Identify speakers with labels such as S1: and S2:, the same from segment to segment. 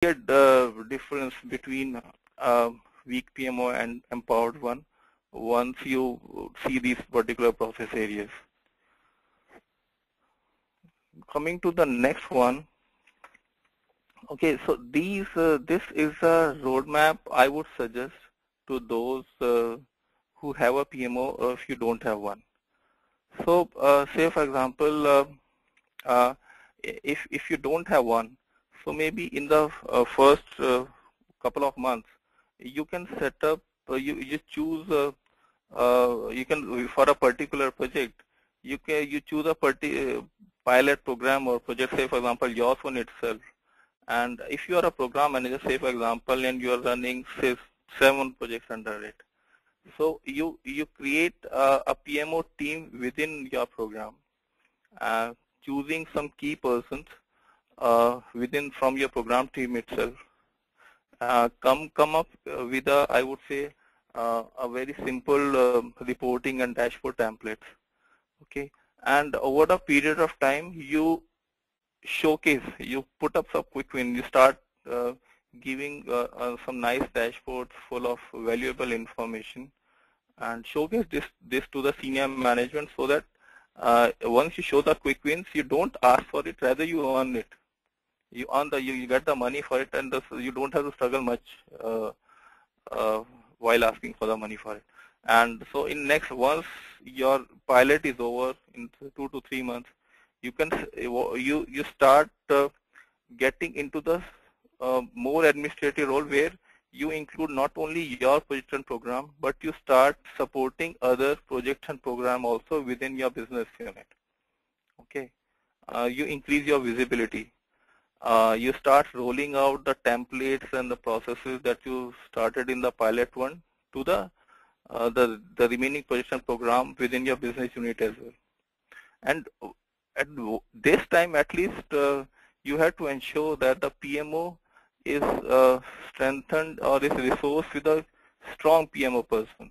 S1: difference between weak PMO and empowered one once you see these particular process areas. Coming to the next one. Okay, so this is a roadmap I would suggest to those who have a PMO or if you don't have one. So say for example, if you don't have one, so maybe in the first couple of months, you can set up, you just choose, you can, for a particular project, you choose a pilot program or project, say for example yours one itself. And if you are a program manager, say for example, and you are running say 7 projects under it, so you create a PMO team within your program, choosing some key persons within from your program team itself. Come up with a, I would say, a very simple reporting and dashboard templates. Okay, and over the period of time, you showcase, you put up some quick win, you start giving some nice dashboards full of valuable information, and showcase this to the senior management, so that once you show the quick wins, you don't ask for it, rather you earn it. You earn you get the money for it, and you don't have to struggle much while asking for the money for it. And so in once your pilot is over in 2 to 3 months, you can you start getting into the more administrative role, where you include not only your project and program, but you start supporting other projects and program also within your business unit. Okay, you increase your visibility. You start rolling out the templates and the processes that you started in the pilot one to the remaining project and program within your business unit as well. And at this time, at least, you have to ensure that the PMO is strengthened or is resourced with a strong PMO person.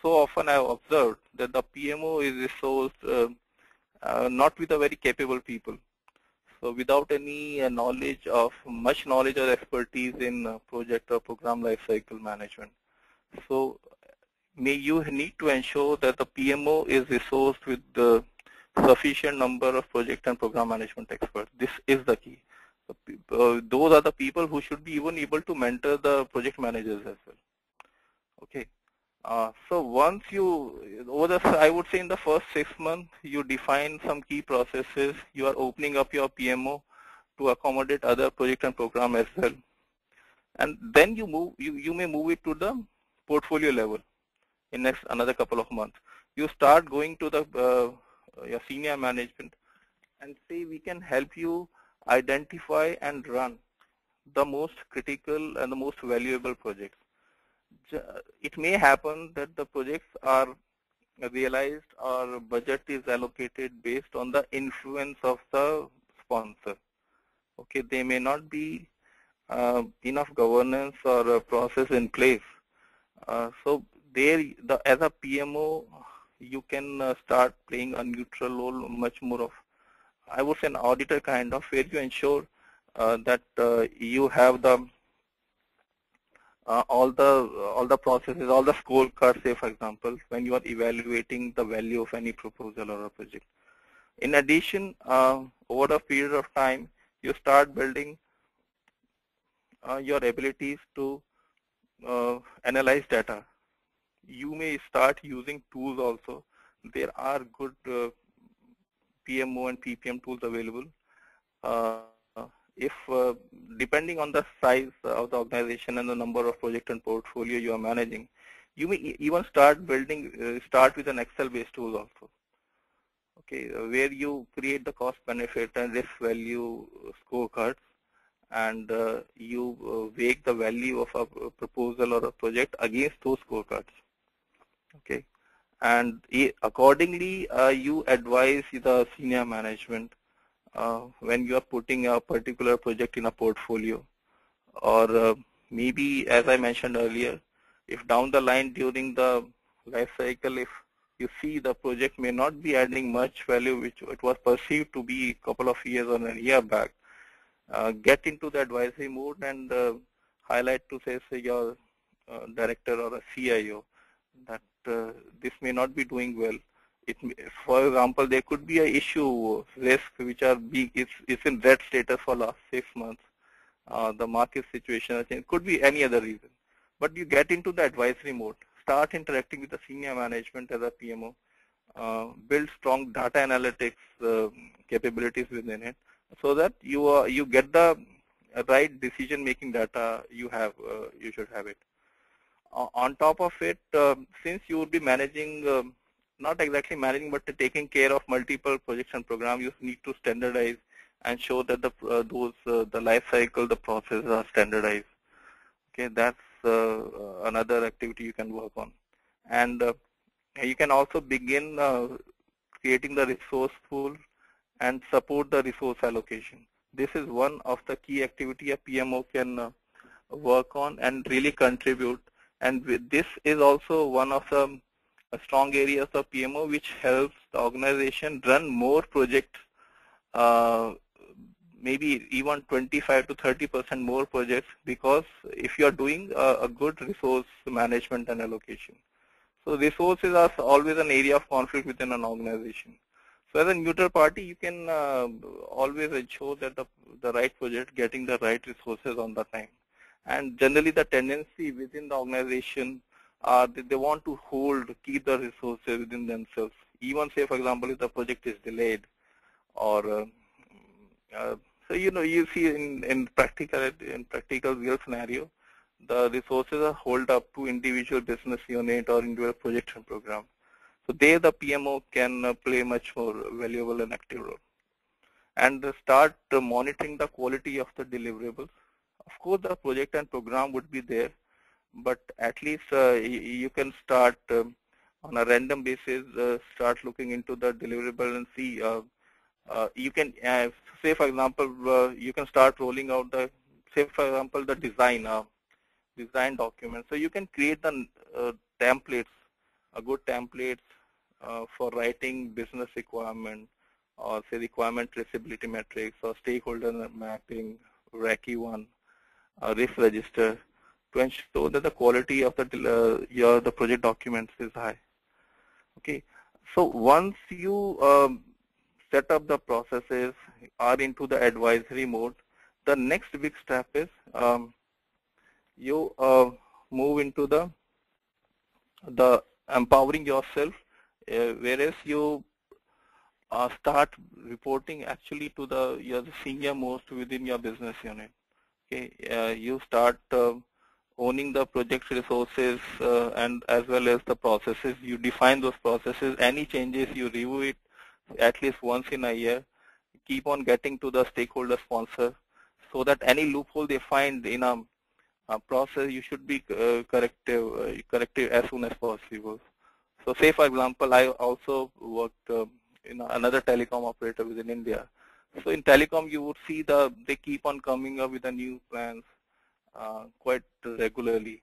S1: So often I have observed that the PMO is resourced not with a very capable people. So without any much knowledge or expertise in project or program lifecycle management. So you need to ensure that the PMO is resourced with the sufficient number of project and program management experts. This is the key. Those are the people who should be even able to mentor the project managers as well. Okay. So once I would say in the first 6 months, you define some key processes. You are opening up your PMO to accommodate other project and program as well. And then you may move it to the portfolio level in next another couple of months. You start going to the your senior management and say, we can help you identify and run the most critical and the most valuable projects. It may happen that the projects are realized or budget is allocated based on the influence of the sponsor. Okay, there may not be enough governance or a process in place. So as a PMO, you can start playing a neutral role, much more of, I would say, an auditor kind of, where you ensure that you have the all the processes, all the scorecards, say for example, when you are evaluating the value of any proposal or a project. In addition, over a period of time, you start building your abilities to analyze data. You may start using tools also. There are good PMO and PPM tools available. If depending on the size of the organization and the number of project and portfolio you are managing, you may even start building, start with an Excel-based tool also. Okay, where you create the cost benefit and risk value scorecards, and you weigh the value of a proposal or a project against those scorecards. Okay, and accordingly you advise the senior management when you are putting a particular project in a portfolio, or maybe, as I mentioned earlier, if down the line during the life cycle, if you see the project may not be adding much value, which it was perceived to be a couple of years or a year back, get into the advisory mode and highlight to say your director or a CIO that this may not be doing well. For example, there could be a issue, risk, which are is in red status for last 6 months. The market situation has changed. Could be any other reason. But you get into the advisory mode. Start interacting with the senior management as a PMO. Build strong data analytics capabilities within it, so that you get the right decision-making data you have. You should have it. On top of it, since you would be managing, not exactly managing, but taking care of multiple projects and programs, you need to standardize and show that the life cycle, the processes are standardized. Okay, that's another activity you can work on. And you can also begin creating the resource pool and support the resource allocation. This is one of the key activity a PMO can work on and really contribute. And this is also one of the strong areas of PMO which helps the organization run more projects, maybe even 25 to 30% more projects, because if you are doing a good resource management and allocation. So resources are always an area of conflict within an organization. So as a neutral party, you can always ensure that the right project getting the right resources on the time. And generally the tendency within the organization are that they want to keep the resources within themselves. Even say, for example, if the project is delayed, or so you see in practical real scenario, the resources are held up to individual business unit or individual project and program. So there the PMO can play much more valuable and active role. And start monitoring the quality of the deliverables. Of course, the project and program would be there, but at least you can start on a random basis, start looking into the deliverable and see. You can say, for example, you can start rolling out say, for example, the design document. So you can create the templates, good templates for writing business requirement, or say requirement traceability metrics, or stakeholder mapping, RACI 1, risk register, to ensure that the quality of the project documents is high. Okay, so once you set up the processes, are into the advisory mode, the next big step is you move into the empowering yourself, whereas you start reporting actually to the senior most within your business unit. Okay, you start owning the project resources and as well as the processes. You define those processes. Any changes, you review it at least once in a year. Keep on getting to the stakeholder sponsor, so that any loophole they find in a process, you should be corrective as soon as possible. So say, for example, I also worked in another telecom operator within India. So in telecom, you would see they keep on coming up with the new plans quite regularly.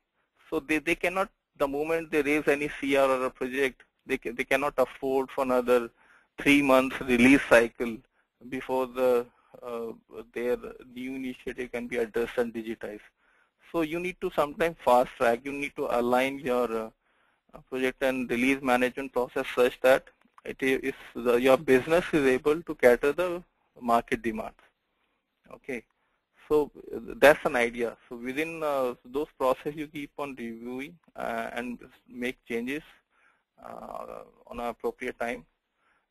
S1: So they cannot, the moment they raise any CR or a project, they cannot afford for another 3 months release cycle before their new initiative can be addressed and digitized. So you need to sometimes fast track. You need to align your project and release management process such that your business is able to cater the market demands. Okay, so that's an idea. So within those processes, you keep on reviewing and make changes on an appropriate time,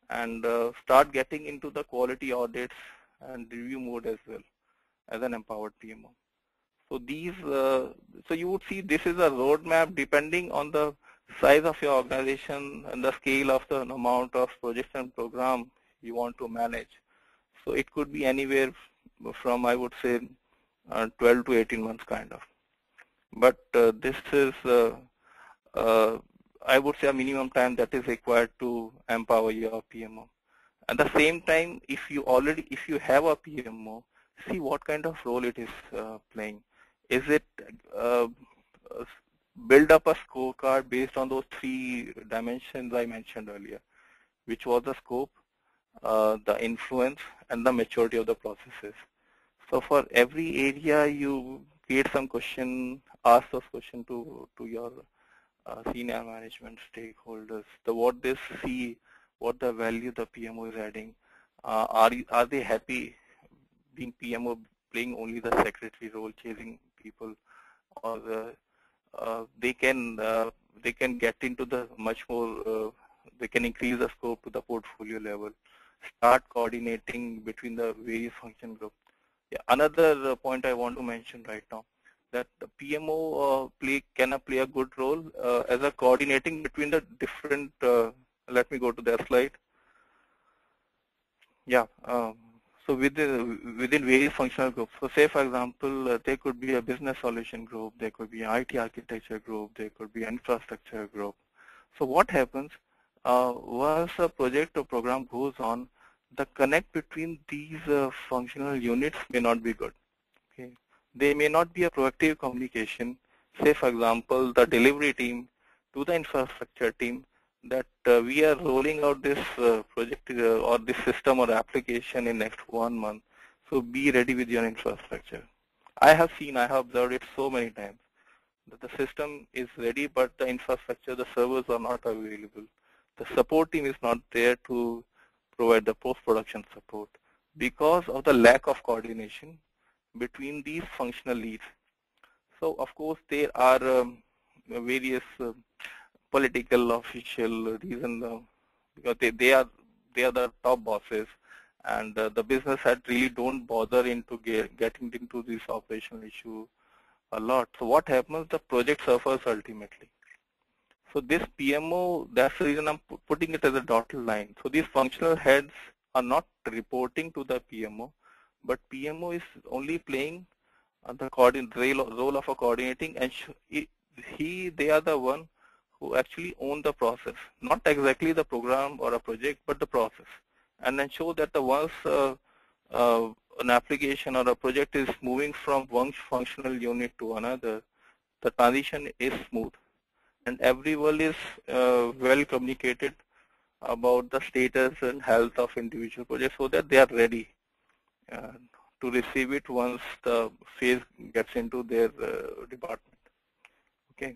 S1: and start getting into the quality audits and review mode as well as an empowered PMO. So so you would see this is a roadmap depending on the size of your organization and the scale of the amount of projects and program you want to manage. So it could be anywhere from, I would say, 12 to 18 months kind of. But this is, I would say, a minimum time that is required to empower your PMO. At the same time, if you have a PMO, see what kind of role it is playing. Is it build up a scorecard based on those 3 dimensions I mentioned earlier, which was the scope, the influence, and the maturity of the processes. So for every area, you create some question, ask those question to your senior management stakeholders. What they see, what the value the PMO is adding. Are they happy being PMO, playing only the secretary role, chasing people, or they can get into the much more. They can increase the scope to the portfolio level. Start coordinating between the various function groups. Yeah, another point I want to mention right now, that the PMO can play a good role as a coordinating between the different. Let me go to that slide. Yeah. So within various functional groups. So say for example, there could be a business solution group, there could be an IT architecture group, there could be an infrastructure group. So what happens once a project or program goes on, the connect between these functional units may not be good. Okay. There may not be a proactive communication. Say for example, the delivery team to the infrastructure team that we are rolling out this project or this system or application in next 1 month. So be ready with your infrastructure. I have observed it so many times that the system is ready, but the infrastructure, the servers are not available. The support team is not there to provide the post-production support because of the lack of coordination between these functional leads. So of course there are various political official reason because they are the top bosses, and the business head really don't bother into getting into this operational issue a lot. So what happens? The project suffers ultimately. So this PMO, that's the reason I'm putting it as a dotted line. So these functional heads are not reporting to the PMO, but PMO is only playing the role of a coordinating, and they are the one who actually own the process, not exactly the program or a project, but the process, and ensure that the once an application or a project is moving from one functional unit to another, the transition is smooth, and everyone is well communicated about the status and health of individual projects so that they are ready uh, to receive it once the phase gets into their department. Okay,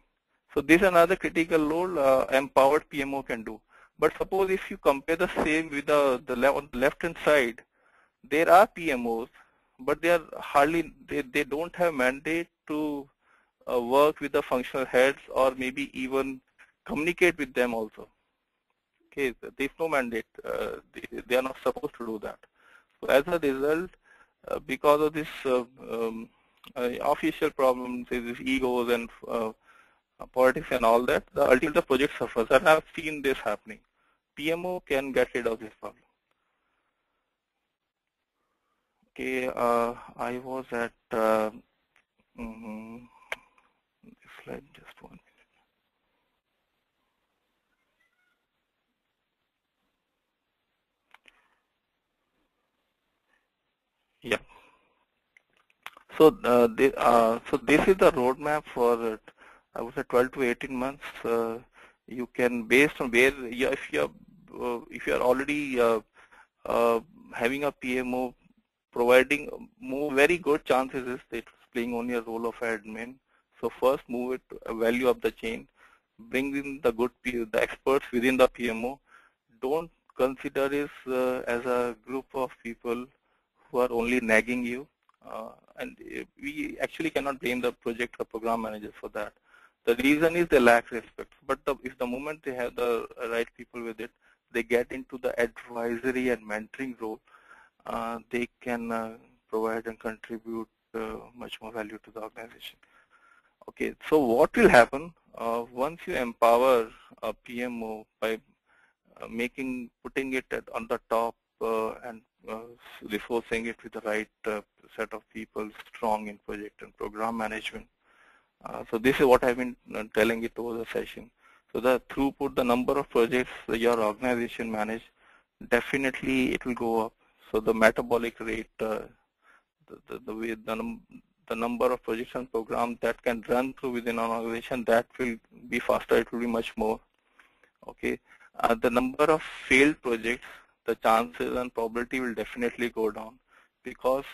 S1: so this is another critical role empowered PMO can do. But suppose if you compare the same with on the left hand side, there are PMOs, but they are they don't have mandate to work with the functional heads or maybe even communicate with them also. Okay, there is no mandate. They are not supposed to do that. So as a result, because of this official problems, these egos and politics and all that, ultimately the project suffers. And I've seen this happening. PMO can get rid of this problem. Okay, I was at this slide, just 1 minute. Yeah. So, so this is the roadmap for I would say 12 to 18 months. You can, based on where if you are already having a PMO providing very good chances is that it's playing only a role of admin. So first move it to a value of the chain, bring in the the experts within the PMO. Don't consider this as a group of people who are only nagging you. And we actually cannot blame the project or program manager for that. The reason is they lack respect. But if the moment they have the right people with it, they get into the advisory and mentoring role, they can provide and contribute much more value to the organization. Okay, so what will happen once you empower a PMO by putting it on the top and resourcing it with the right set of people strong in project and program management. So this is what I've been telling it over the session. So the throughput, the number of projects your organization manage, definitely it will go up. So the metabolic rate, the number of projects and programs that can run through within an organization, that will be faster. It will be much more. Okay, the number of failed projects, the chances and probability will definitely go down because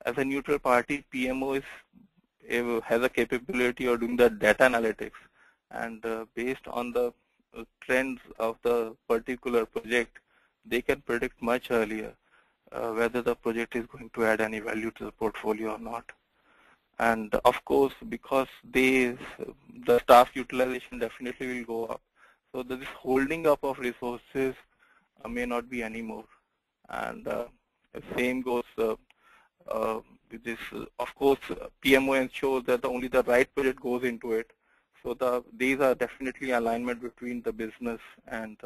S1: As a neutral party, PMO has a capability of doing the data analytics, and based on the trends of the particular project, they can predict much earlier whether the project is going to add any value to the portfolio or not. And of course, because the staff utilization definitely will go up. So this holding up of resources may not be anymore. And the same goes with this. Of course, PMO ensures that only the right project goes into it. So these are definitely alignment between the business and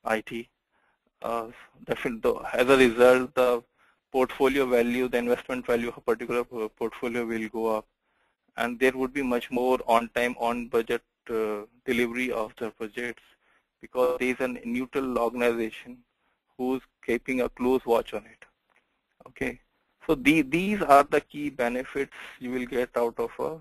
S1: IT. As a result, the portfolio value, the investment value of a particular portfolio will go up, and there would be much more on-time, on-budget delivery of the projects, because there is a neutral organization who's keeping a close watch on it. Okay, so these are the key benefits you will get out of a